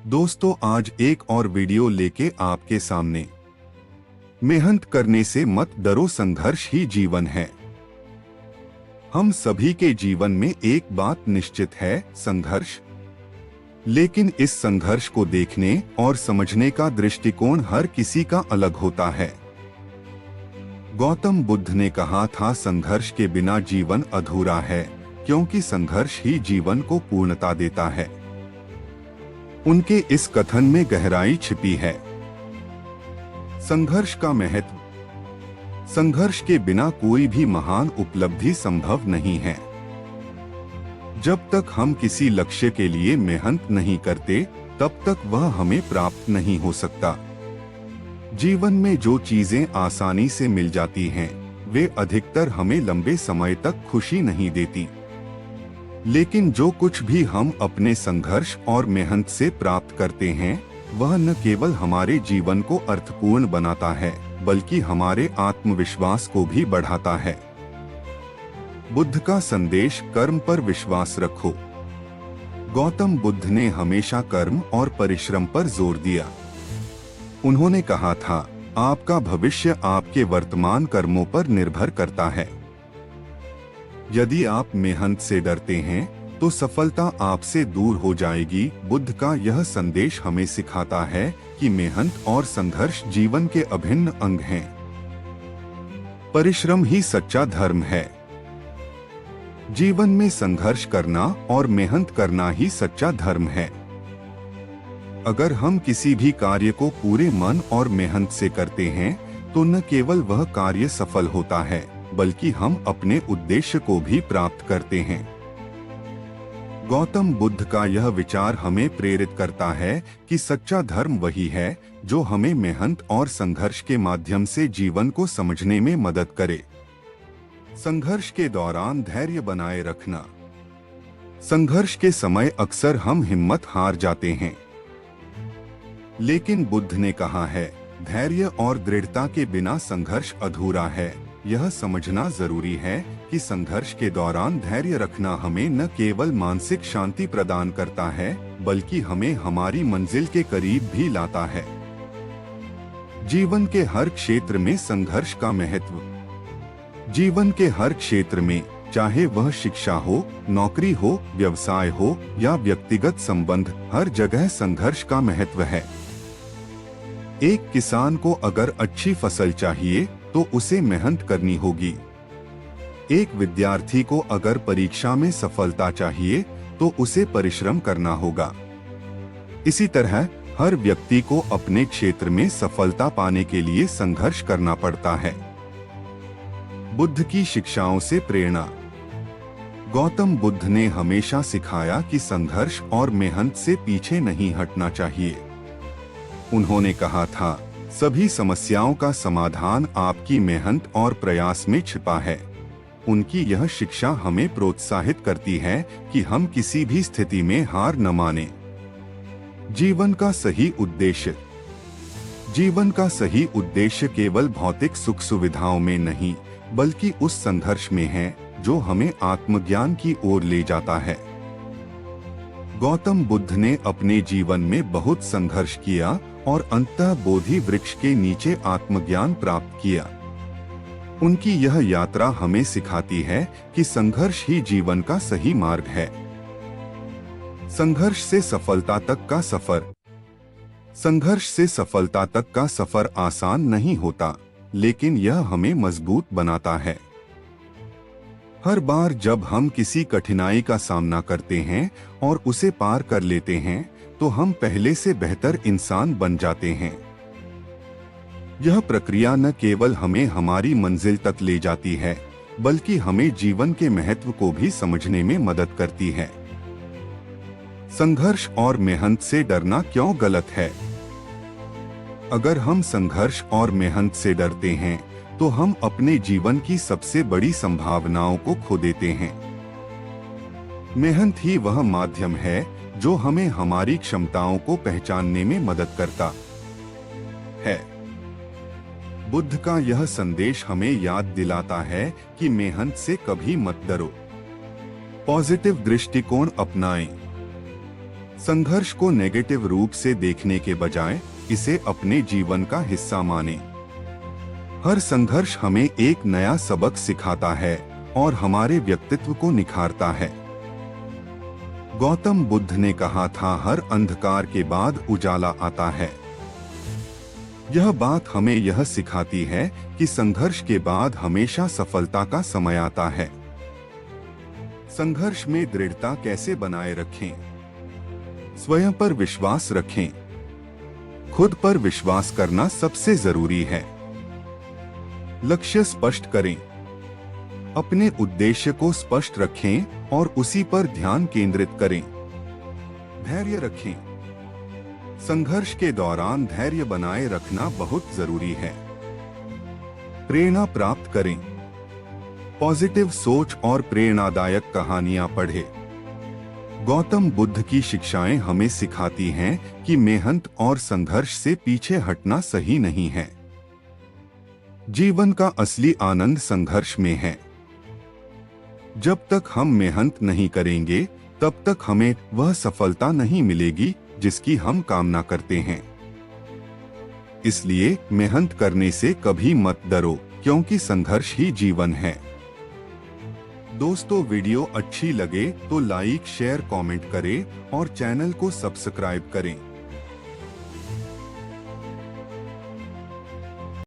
दोस्तों, आज एक और वीडियो लेके आपके सामने। मेहनत करने से मत डरो, संघर्ष ही जीवन है। हम सभी के जीवन में एक बात निश्चित है, संघर्ष। लेकिन इस संघर्ष को देखने और समझने का दृष्टिकोण हर किसी का अलग होता है। गौतम बुद्ध ने कहा था, संघर्ष के बिना जीवन अधूरा है, क्योंकि संघर्ष ही जीवन को पूर्णता देता है। उनके इस कथन में गहराई छिपी है। संघर्ष का महत्व। संघर्ष के बिना कोई भी महान उपलब्धि संभव नहीं है। जब तक हम किसी लक्ष्य के लिए मेहनत नहीं करते, तब तक वह हमें प्राप्त नहीं हो सकता। जीवन में जो चीजें आसानी से मिल जाती हैं, वे अधिकतर हमें लंबे समय तक खुशी नहीं देती। लेकिन जो कुछ भी हम अपने संघर्ष और मेहनत से प्राप्त करते हैं, वह न केवल हमारे जीवन को अर्थपूर्ण बनाता है, बल्कि हमारे आत्मविश्वास को भी बढ़ाता है। बुद्ध का संदेश, कर्म पर विश्वास रखो। गौतम बुद्ध ने हमेशा कर्म और परिश्रम पर जोर दिया। उन्होंने कहा था, आपका भविष्य आपके वर्तमान कर्मों पर निर्भर करता है। यदि आप मेहनत से डरते हैं, तो सफलता आपसे दूर हो जाएगी। बुद्ध का यह संदेश हमें सिखाता है कि मेहनत और संघर्ष जीवन के अभिन्न अंग हैं। परिश्रम ही सच्चा धर्म है। जीवन में संघर्ष करना और मेहनत करना ही सच्चा धर्म है। अगर हम किसी भी कार्य को पूरे मन और मेहनत से करते हैं, तो न केवल वह कार्य सफल होता है, बल्कि हम अपने उद्देश्य को भी प्राप्त करते हैं। गौतम बुद्ध का यह विचार हमें प्रेरित करता है कि सच्चा धर्म वही है जो हमें मेहनत और संघर्ष के माध्यम से जीवन को समझने में मदद करे। संघर्ष के दौरान धैर्य बनाए रखना। संघर्ष के समय अक्सर हम हिम्मत हार जाते हैं, लेकिन बुद्ध ने कहा है, धैर्य और दृढ़ता के बिना संघर्ष अधूरा है। यह समझना जरूरी है कि संघर्ष के दौरान धैर्य रखना हमें न केवल मानसिक शांति प्रदान करता है, बल्कि हमें हमारी मंजिल के करीब भी लाता है। जीवन के हर क्षेत्र में संघर्ष का महत्व। जीवन के हर क्षेत्र में, चाहे वह शिक्षा हो, नौकरी हो, व्यवसाय हो या व्यक्तिगत संबंध, हर जगह संघर्ष का महत्व है। एक किसान को अगर अच्छी फसल चाहिए, तो उसे मेहनत करनी होगी। एक विद्यार्थी को अगर परीक्षा में सफलता चाहिए, तो उसे परिश्रम करना होगा। इसी तरह हर व्यक्ति को अपने क्षेत्र में सफलता पाने के लिए संघर्ष करना पड़ता है। बुद्ध की शिक्षाओं से प्रेरणा। गौतम बुद्ध ने हमेशा सिखाया कि संघर्ष और मेहनत से पीछे नहीं हटना चाहिए। उन्होंने कहा था, सभी समस्याओं का समाधान आपकी मेहनत और प्रयास में छिपा है। उनकी यह शिक्षा हमें प्रोत्साहित करती है कि हम किसी भी स्थिति में हार न मानें। जीवन का सही उद्देश्य। जीवन का सही उद्देश्य केवल भौतिक सुख सुविधाओं में नहीं, बल्कि उस संघर्ष में है जो हमें आत्मज्ञान की ओर ले जाता है। गौतम बुद्ध ने अपने जीवन में बहुत संघर्ष किया और अंततः बोधि वृक्ष के नीचे आत्मज्ञान प्राप्त किया। उनकी यह यात्रा हमें सिखाती है कि संघर्ष ही जीवन का सही मार्ग है। संघर्ष से सफलता तक का सफर। संघर्ष से सफलता तक का सफर आसान नहीं होता, लेकिन यह हमें मजबूत बनाता है। हर बार जब हम किसी कठिनाई का सामना करते हैं और उसे पार कर लेते हैं, तो हम पहले से बेहतर इंसान बन जाते हैं। यह प्रक्रिया न केवल हमें हमारी मंजिल तक ले जाती है, बल्कि हमें जीवन के महत्व को भी समझने में मदद करती है। संघर्ष और मेहनत से डरना क्यों गलत है? अगर हम संघर्ष और मेहनत से डरते हैं, तो हम अपने जीवन की सबसे बड़ी संभावनाओं को खो देते हैं। मेहनत ही वह माध्यम है जो हमें हमारी क्षमताओं को पहचानने में मदद करता है। बुद्ध का यह संदेश हमें याद दिलाता है कि मेहनत से कभी मत डरो। पॉजिटिव दृष्टिकोण अपनाएं। संघर्ष को नेगेटिव रूप से देखने के बजाय इसे अपने जीवन का हिस्सा माने। हर संघर्ष हमें एक नया सबक सिखाता है और हमारे व्यक्तित्व को निखारता है। गौतम बुद्ध ने कहा था, हर अंधकार के बाद उजाला आता है। यह बात हमें यह सिखाती है कि संघर्ष के बाद हमेशा सफलता का समय आता है। संघर्ष में दृढ़ता कैसे बनाए रखें? स्वयं पर विश्वास रखें। खुद पर विश्वास करना सबसे जरूरी है। लक्ष्य स्पष्ट करें। अपने उद्देश्य को स्पष्ट रखें और उसी पर ध्यान केंद्रित करें। धैर्य रखें। संघर्ष के दौरान धैर्य बनाए रखना बहुत जरूरी है। प्रेरणा प्राप्त करें। पॉजिटिव सोच और प्रेरणादायक कहानियां पढ़ें। गौतम बुद्ध की शिक्षाएं हमें सिखाती हैं कि मेहनत और संघर्ष से पीछे हटना सही नहीं है। जीवन का असली आनंद संघर्ष में है। जब तक हम मेहनत नहीं करेंगे, तब तक हमें वह सफलता नहीं मिलेगी जिसकी हम कामना करते हैं। इसलिए मेहनत करने से कभी मत डरो, क्योंकि संघर्ष ही जीवन है। दोस्तों, वीडियो अच्छी लगे तो लाइक, शेयर, कमेंट करें और चैनल को सब्सक्राइब करें।